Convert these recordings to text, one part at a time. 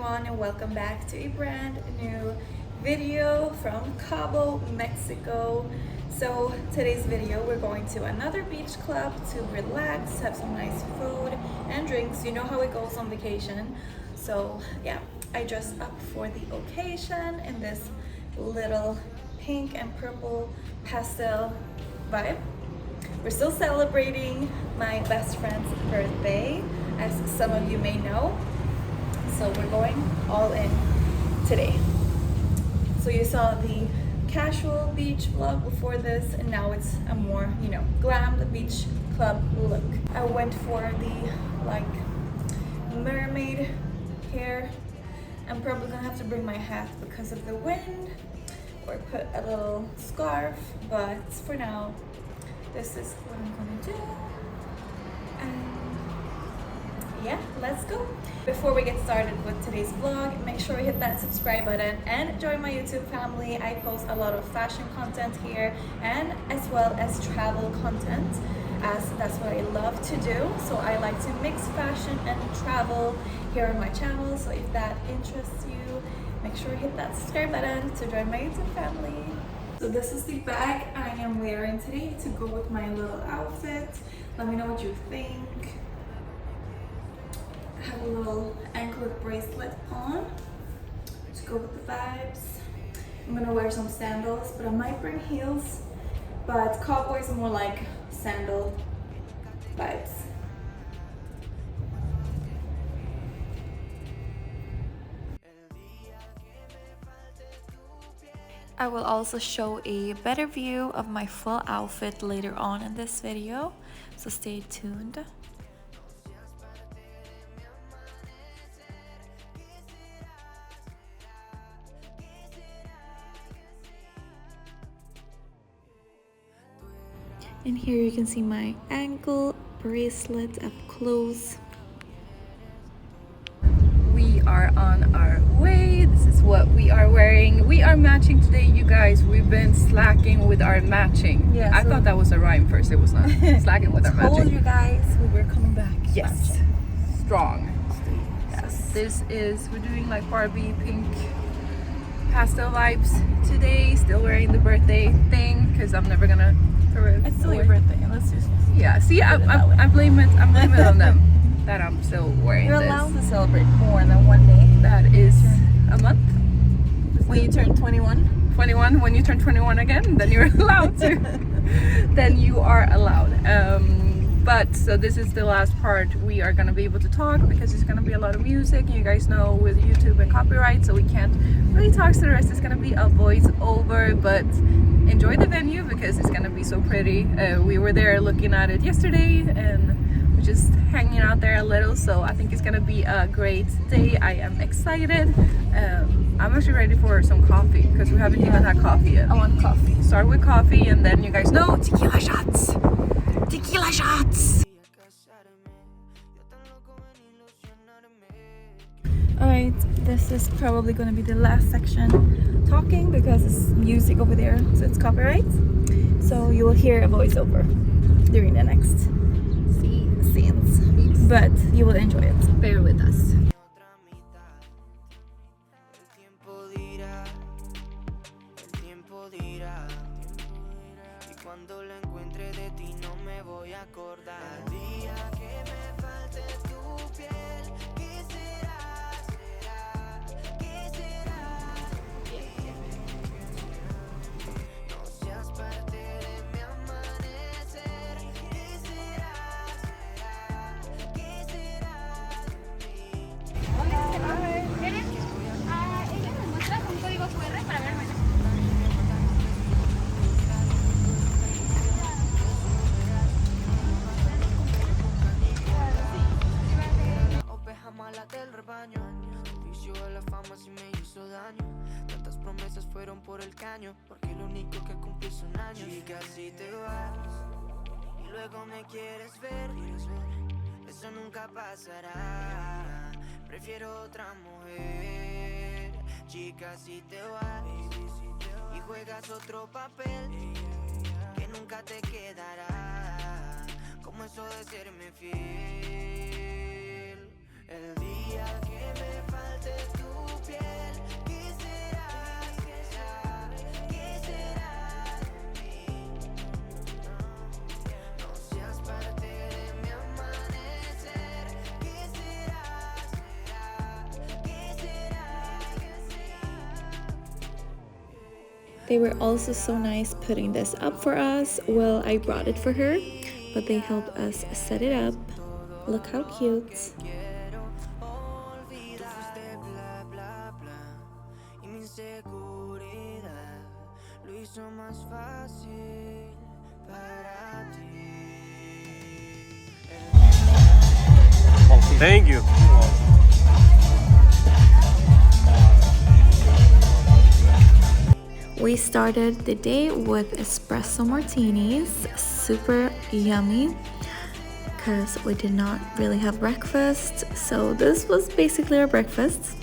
everyone, and welcome back to a brand new video from Cabo, Mexico. So today's video, we're going to another beach club to relax, have some nice food and drinks. You know how it goes on vacation. So yeah, I dressed up for the occasion in this little pink and purple pastel vibe. We're still celebrating my best friend's birthday, as some of you may know. So we're going all in today. So you saw the casual beach vlog before this, and now it's a more, glam, the beach club look. I went for the mermaid hair. I'm probably gonna have to bring my hat because of the wind, or put a little scarf, but for now, this is what I'm gonna do. And yeah, let's go. Before we get started with today's vlog, make sure you hit that subscribe button and join my YouTube family. I post a lot of fashion content here, and as well as travel content, as that's what I love to do. So I like to mix fashion and travel here on my channel. So if that interests you, make sure you hit that subscribe button to join my YouTube family. So this is the bag I am wearing today to go with my little outfit. Let me know what you think. I have a little anklet bracelet on to go with the vibes. I'm gonna wear some sandals, but I might bring heels. But cowboys are more like sandal vibes. I will also show a better view of my full outfit later on in this video, so stay tuned. And here you can see my ankle bracelet up close. We are on our way. This is what we are wearing. We are matching today, you guys. We've been slacking with our matching. Yeah, I thought that was a rhyme first. It was not. Slacking with our matching. I told you guys we were coming back. Yes. Matching. Strong. Yes. So this is, we're doing like Barbie pink pastel vibes today. Still wearing the birthday thing because I'm never gonna throw it. It's still your birthday. Let's just. Yeah. See, I blame it. I'm blaming it on them. That I'm still wearing. You're allowed to celebrate more than one day. That is a month. When you turn 21? 21. When you turn 21 again, then you're allowed to. Then you are allowed. But so this is the last part. We are going to be able to talk because there's going to be a lot of music. You guys know with YouTube and copyright, so we can't really talk. So the rest is going to be a voice over. But enjoy the venue because it's going to be so pretty. We were there looking at it yesterday, and just hanging out there a little, so I think it's gonna be a great day. I am excited. I'm actually ready for some coffee because we haven't even had coffee yet. I want coffee. Start with coffee, and then you guys know tequila shots. Tequila shots. Alright, this is probably gonna be the last section talking because it's music over there, so it's copyright. So you will hear a voiceover during the next scenes, but you will enjoy it. Bear with us. Tantas promesas fueron por el caño, porque lo único que cumplí son años. Chica, si te vas y luego me quieres ver, eso nunca pasará. Prefiero otra mujer. Chica, si te vas y juegas otro papel que nunca te quedará, como eso de serme fiel. El día que me faltes tú They were also so nice putting this up for us. Well, I brought it for her, but they helped us set it up. Look how cute. Thank you. We started the day with espresso martinis, super yummy, because we did not really have breakfast, so this was basically our breakfast.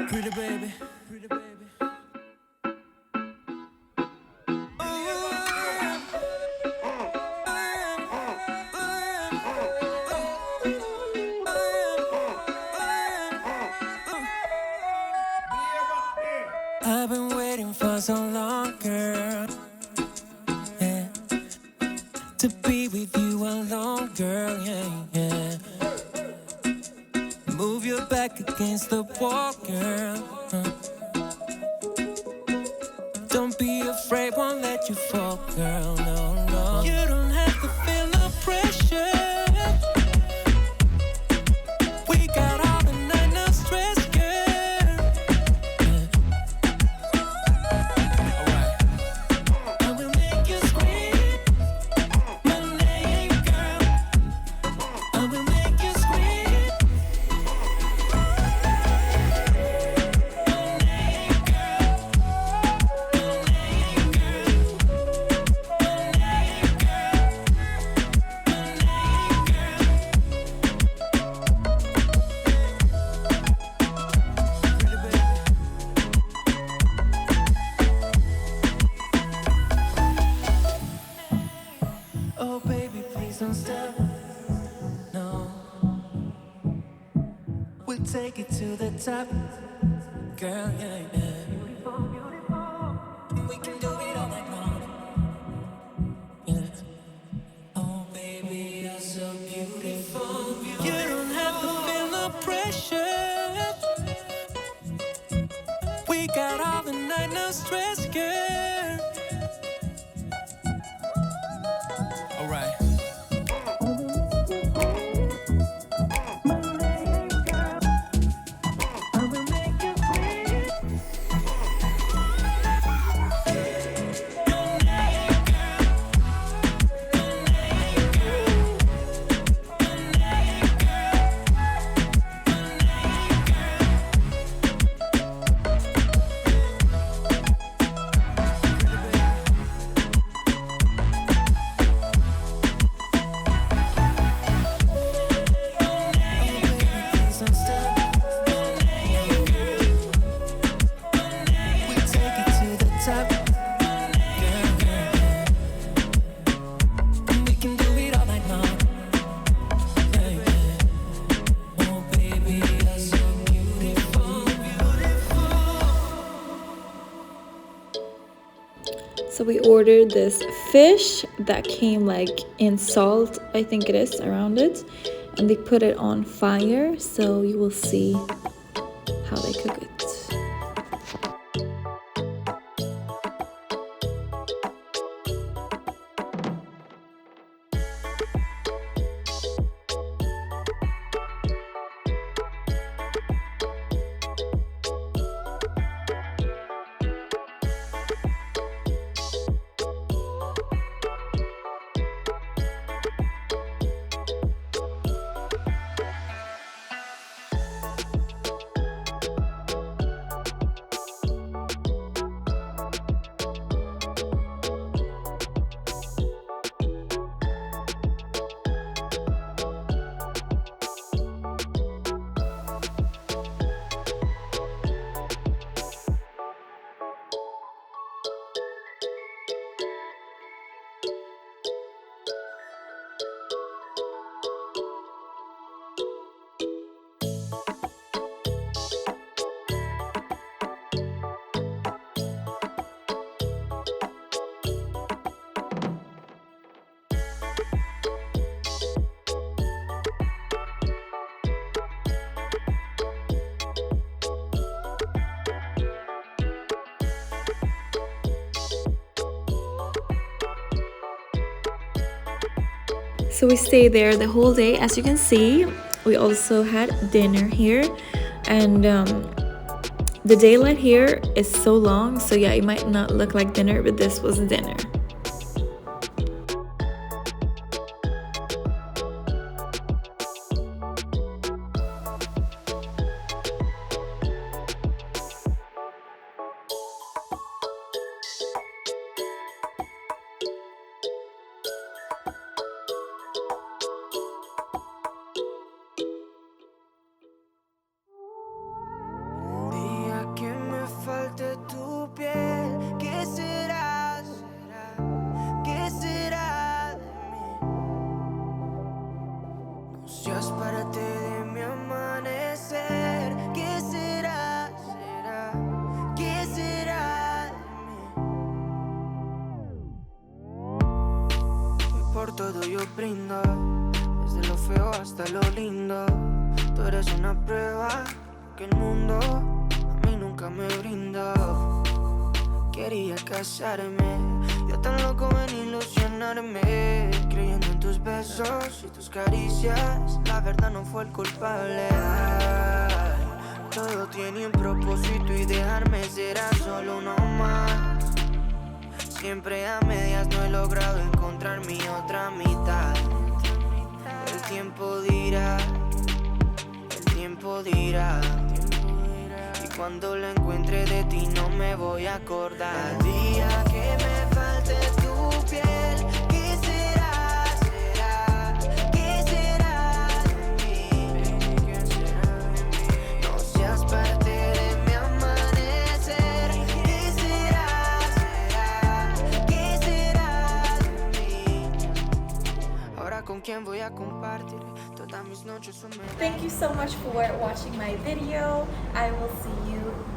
Pretty baby. I've been waiting for so long, girl, yeah, to be with you alone, girl, yeah, yeah. Move your back against the wall, girl. Don't be afraid, won't let you fall, girl, no, no. You don't have to feel no pressure. We'll take it to the top, girl, yeah, yeah. We can do it all night long, yeah. Oh, baby, you're so beautiful. You don't have to feel no pressure. We got all the night, no stress, girl. All right. So we ordered this fish that came like in salt, I think it is, around it, and they put it on fire, so you will see how they cook it. So we stayed there the whole day. As you can see, we also had dinner here, and the daylight here is so long, so yeah, it might not look like dinner, but this was dinner. Por todo yo brindo, desde lo feo hasta lo lindo. Tú eres una prueba que el mundo a mí nunca me brindó. Quería casarme, yo tan loco en ilusionarme, creyendo en tus besos y tus caricias. La verdad no fue el culpable. Ay, todo tiene un propósito y dejarme será solo uno más. Siempre a medias no he logrado encontrar mi otra mitad. El tiempo dirá, el tiempo dirá. Y cuando lo encuentre de ti no me voy a acordar. El día que me falte tu piel, ¿qué será? ¿Qué será de mí? No seas parte de mi amanecer. ¿Qué será? ¿Qué será de mí? Ahora con quién voy a compartir todo Todas mis noches son Thank you so much for watching my video. I will see you